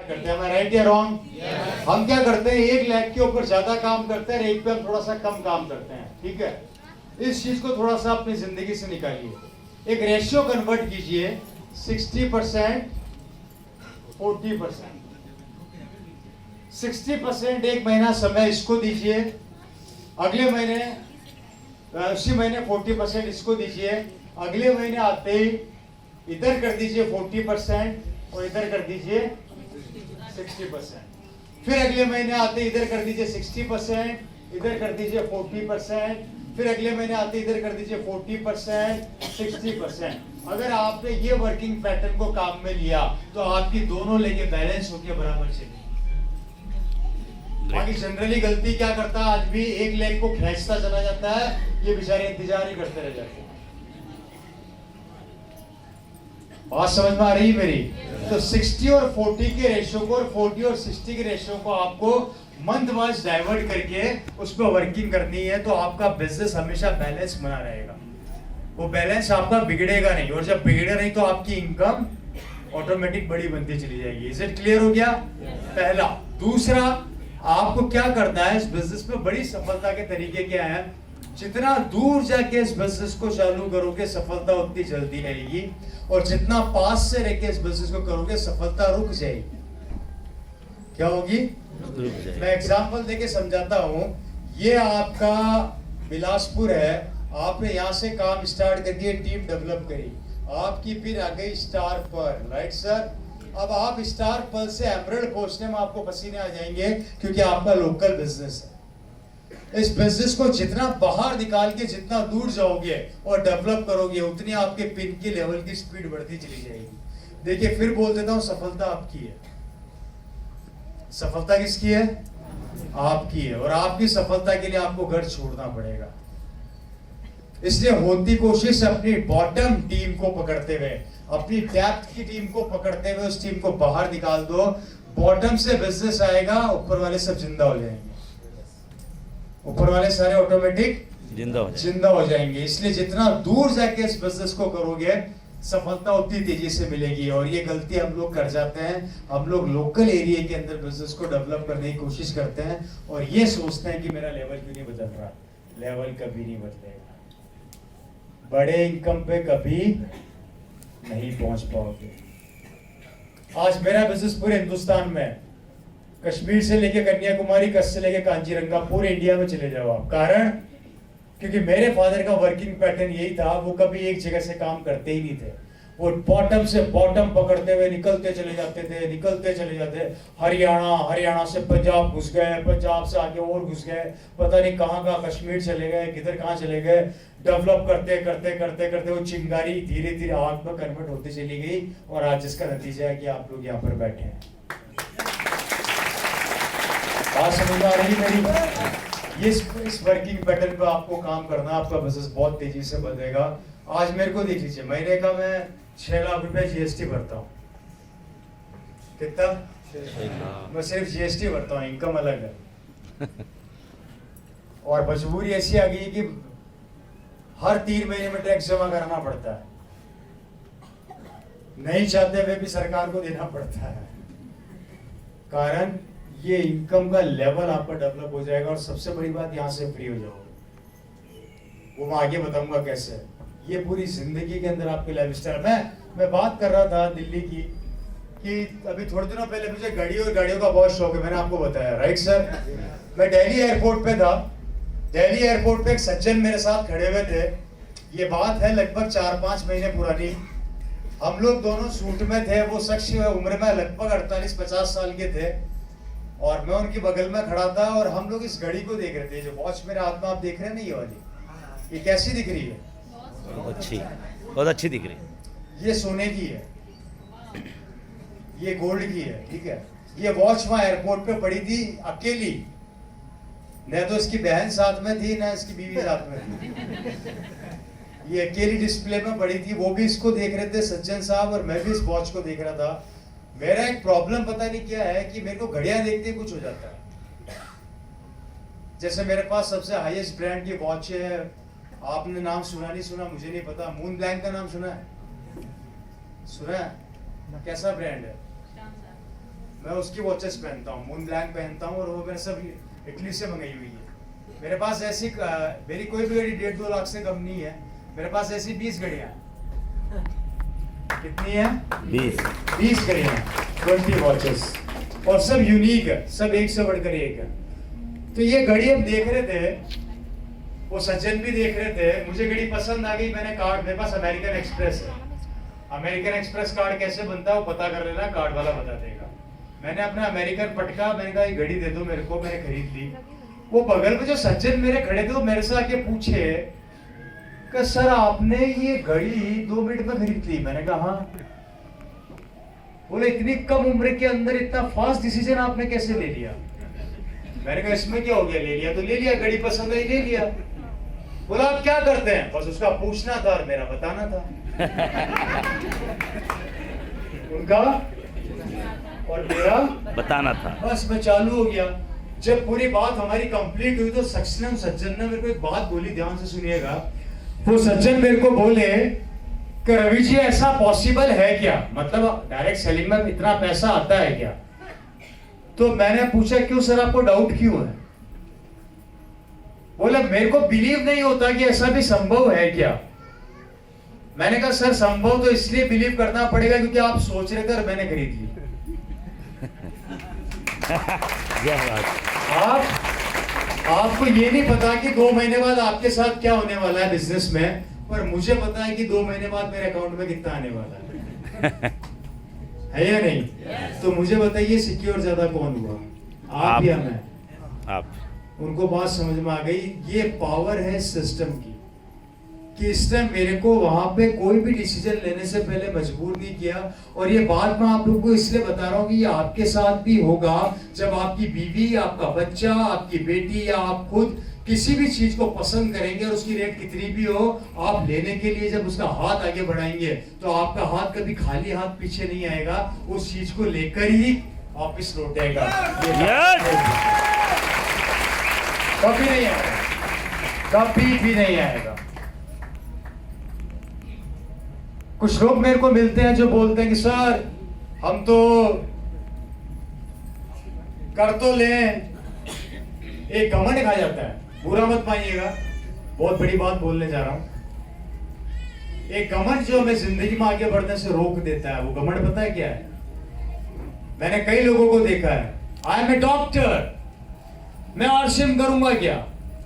करते हैं, राइट या रॉन्ग? हम क्या करते हैं, 1 लाख के ऊपर ज्यादा काम करते हैं, 1 पे हम थोड़ा सा कम काम करते हैं, ठीक है? इस चीज को थोड़ा सा अपनी जिंदगी से निकालिए, एक रेशियो कन्वर्ट कीजिए, 60% 40%। 60% एक महीना समय इसको दीजिए, अगले महीने उसी महीने 40% इसको दीजिए, अगले महीने आते ही इधर कर दीजिए 40% और इधर कर दीजिए 60%। फिर अगले महीने आते ही इधर कर दीजिए 60%, इधर कर दीजिए 40%, फिर अगले महीने आते इधर कर दीजिए 40%, 60%। अगर आपने ये वर्किंग पैटर्न को काम में लिया तो आपकी दोनों लेके बैलेंस होकर बराबर चलेगी। बाकी जनरली गलती क्या करता है आदमी, 1 लेग को खींचता चला जाता है, ये बेचारे इंतजार ही करते रह जाते हैं। बात समझ में आ रही है मेरी? तो 60 और 40 के रेशियो को और 40 और 60 के रेशियो को आपको मंथ वाइज डाइवर्ट करके उस पर वर्किंग करनी है, तो आपका बिजनेस हमेशा बैलेंस बना रहेगा, वो बैलेंस आपका बिगड़ेगा नहीं, और जब बिगड़े नहीं तो आपकी इनकम ऑटोमेटिक बड़ी बनती चली जाएगी। इज इट क्लियर हो गया? पहला। दूसरा, आपको क्या करना है इस बिजनेस में, बड़ी सफलता के तरीके क्या है, जितना दूर जाके इस बिजनेस को चालू करोगे सफलता उतनी जल्दी आएगी, और जितना पास से रह के इस बिजनेस को करोगे सफलता रुक जाएगी। क्या होगी? मैं एग्जांपल देके समझाता हूं। ये आपका बिलासपुर है, आपने यहाँ से काम स्टार्ट करके टीम डेवलप करी, आपकी फिर आ गई स्टार पर्ल, राइट सर? अब आप स्टार पर्ल से एमरल्ड पहुंचने में आपको पसीने आ जाएंगे, क्योंकि आपका लोकल बिजनेस है। इस बिजनेस को जितना बाहर निकाल के जितना दूर जाओगे और डेवलप करोगे, उतनी आपके पिन के लेवल की स्पीड बढ़ती चली जाएगी। देखिए, फिर बोल देता हूं, सफलता आपकी है। सफलता किसकी है? आपकी है। और आपकी सफलता के लिए आपको घर छोड़ना पड़ेगा। इसलिए होती कोशिश अपनी बॉटम टीम को पकड़ते हुए, अपनी डेप्थ की टीम को पकड़ते हुए उस टीम को बाहर निकाल दो। बॉटम से बिजनेस आएगा, ऊपर वाले सब जिंदा हो जाएंगे, ऊपर वाले सारे ऑटोमेटिक जिंदा हो जाएंगे। इसलिए जितना दूर जाके इस बिजनेस को करोगे सफलता उतनी तेजी से मिलेगी। और ये गलती हम लोग कर जाते हैं, हम लोग लोकल एरिया के अंदर बिजनेस को डेवलप करने की कोशिश करते हैं और ये सोचते हैं कि मेरा लेवल क्यों नहीं बदल रहा। लेवल कभी नहीं बदलेगा, बड़े इनकम पे कभी नहीं पहुंच पाओगे। आज मेरा बिजनेस पूरे हिंदुस्तान में, कश्मीर से लेके कन्याकुमारी, कच्छ से लेके कांचीरंगा, पूरे इंडिया में चले जाओ आप। कारण, क्योंकि मेरे फादर का वर्किंग पैटर्न यही था, वो कभी एक जगह से काम करते ही नहीं थे, वो बॉटम से बॉटम पकड़ते हुए निकलते चले जाते थे, निकलते चले जाते। हरियाणा से पंजाब घुस गए, पंजाब से आगे और घुस गए, पता नहीं कहाँ कहाँ, कश्मीर चले गए, किधर कहाँ चले गए। डेवलप करते करते करते करते वो चिंगारी धीरे धीरे आग में कन्वर्ट होती चली गई, और आज जिसका नतीजा है कि आप लोग यहाँ पर बैठे हैं। बात समझ आ रही मेरी? ये इस वर्किंग पैटर्न पे आपको काम करना, आपका बिजनेस बहुत तेजी से बढ़ेगा। आज मेरे को देख लीजिए, महीने का मैं 6 लाख रुपए जीएसटी भरता हूँ। कितना? मैं सिर्फ जीएसटी भरता हूँ, इनकम अलग है। और मजबूरी ऐसी आ गई कि हर 3 महीने में टैक्स जमा कराना पड़ता है, नहीं चाहते हुए भी सरकार को देना पड़ता है। कारण ये इनकम का लेवल आपका डेवलप हो जाएगा, और सबसे बड़ी बात, यहाँ से फ्री हो जाओगे। वो मैं आगे बताऊंगा कैसे। ये पूरी जिंदगी के अंदर आपकी लाइफस्टाइल। मैं बात कर रहा था दिल्ली की, कि अभी थोड़े दिनों पहले मुझे गाड़ियों का बहुत शौक है, मैंने आपको बताया, राइट सर? मैं दिल्ली एयरपोर्ट पे था। दिल्ली एयरपोर्ट पे एक सज्जन मेरे साथ खड़े हुए थे। ये बात है लगभग 4-5 महीने पुरानी। हम लोग दोनों सूट में थे। वो शख्स उम्र में लगभग 48-50 साल के थे, और मैं उनके बगल में खड़ा था, और हम लोग इस घड़ी को देख रहे थे। जो वॉच मेरे हाथ में आप देख रहे हैं ना, ये वाली, ये कैसी दिख रही है? बहुत अच्छी दिख रही है। ये सोने की है, ये गोल्ड की है, ठीक है? ये वॉच वहां एयरपोर्ट पे पड़ी थी अकेली, न तो इसकी बहन साथ में थी, ना इसकी बीवी साथ में थी। ये अकेली डिस्प्ले में पड़ी थी। वो भी इसको देख रहे थे सज्जन साहब, और मैं भी इस वॉच को देख रहा था। मेरा एक प्रॉब्लम पता नहीं क्या है कि मेरे को घड़ियां देखते कुछ हो जाता है। जैसे मेरे पास सबसे हाईएस्ट ब्रांड की वॉच है, आपने नाम सुना नहीं सुना मुझे नहीं पता, मून ब्लैंक का नाम सुना है? सुना है? कैसा ब्रांड है? मैं उसकी वॉचेस पहनता हूँ, मून ब्लैंक पहनता हूँ, और वो मैंने सब इटली से मंगाई हुई है। मेरे पास ऐसी मेरी कोई भी घड़ी 1.5-2 लाख से कम नहीं है। मेरे पास ऐसी 20 घड़ियाँ। कितनी है? 20 घड़ियाँ, 20 वॉचेस, और सब यूनिक है, सब एक से बढ़कर एक है। तो ये घड़ी हम देख रहे थे, वो सज्जन भी देख रहे थे, मुझे घड़ी पसंद आ गई। मैंने कार्ड, मेरे पास अमेरिकन एक्सप्रेस है। अमेरिकन एक्सप्रेस कार्ड कैसे बनता है वो पता कर लेना, कार्ड वाला बता देगा। मैंने अपना अमेरिकन पटका, मैंने कहा ये घड़ी दे दो मेरे को, मैंने खरीद ली। वो बगल में जो सज्जन मेरे खड़े थे वो मेरे से आके पूछे कि सर आपने ये घड़ी 2 मिनट में खरीद ली? मैंने कहा हाँ। बोले इतनी कम उम्र के अंदर इतना फास्ट डिसीजन आपने कैसे ले लिया? मैंने कहा इसमें क्या हो गया, ले लिया तो ले लिया, घड़ी पसंद आई ले लिया। बोला आप क्या करते हैं? बस उसका पूछना था और मेरा बताना था। उनका और मेरा बताना था, बस मैं चालू हो गया। जब पूरी बात हमारी कंप्लीट हुई तो सज्जन ने मेरे को एक बात बोली, ध्यान से सुनिएगा। वो सज्जन मेरे को बोले कि रवि जी ऐसा पॉसिबल है क्या, मतलब डायरेक्ट सेलिंग में इतना पैसा आता है क्या? तो मैंने पूछा क्यों सर, आपको डाउट क्यों है? बोला मेरे को बिलीव नहीं होता कि ऐसा भी संभव है क्या। मैंने कहा सर संभव तो इसलिए बिलीव करना पड़ेगा क्योंकि आप सोच रहे थे और मैंने खरीद ली। आपको ये नहीं पता कि 2 महीने बाद आपके साथ क्या होने वाला है बिजनेस में, पर मुझे पता है कि 2 महीने बाद मेरे अकाउंट में कितना आने वाला है या नहीं? तो मुझे बताइए सिक्योर ज्यादा कौन हुआ, आप या मैं? आप। उनको बात समझ में आ गई। ये पावर है सिस्टम की, कि इस टाइम मेरे को वहां पे कोई भी डिसीजन लेने से पहले मजबूर नहीं किया। और ये बात मैं आप लोगों को इसलिए बता रहा हूँ कि ये आपके साथ भी होगा जब आपकी बीवी, आपका बच्चा, आपकी बेटी या आप खुद किसी भी चीज को पसंद करेंगे और उसकी रेट कितनी भी हो, आप लेने के लिए जब उसका हाथ आगे बढ़ाएंगे तो आपका हाथ कभी खाली हाथ पीछे नहीं आएगा, उस चीज को लेकर ही वापिस लौटेगा। कभी नहीं आएगा, कभी भी नहीं आएगा। कुछ लोग मेरे को मिलते हैं जो बोलते हैं कि सर हम तो कर तो ले, एक घमंड खा जाता है। बुरा मत मानिएगा, बहुत बड़ी बात बोलने जा रहा हूं। एक घमंड जो हमें जिंदगी में आगे बढ़ने से रोक देता है, वो घमंड पता है क्या है? मैंने कई लोगों को देखा है, आई एम ए डॉक्टर, मैं आरसीएम करूंगा क्या?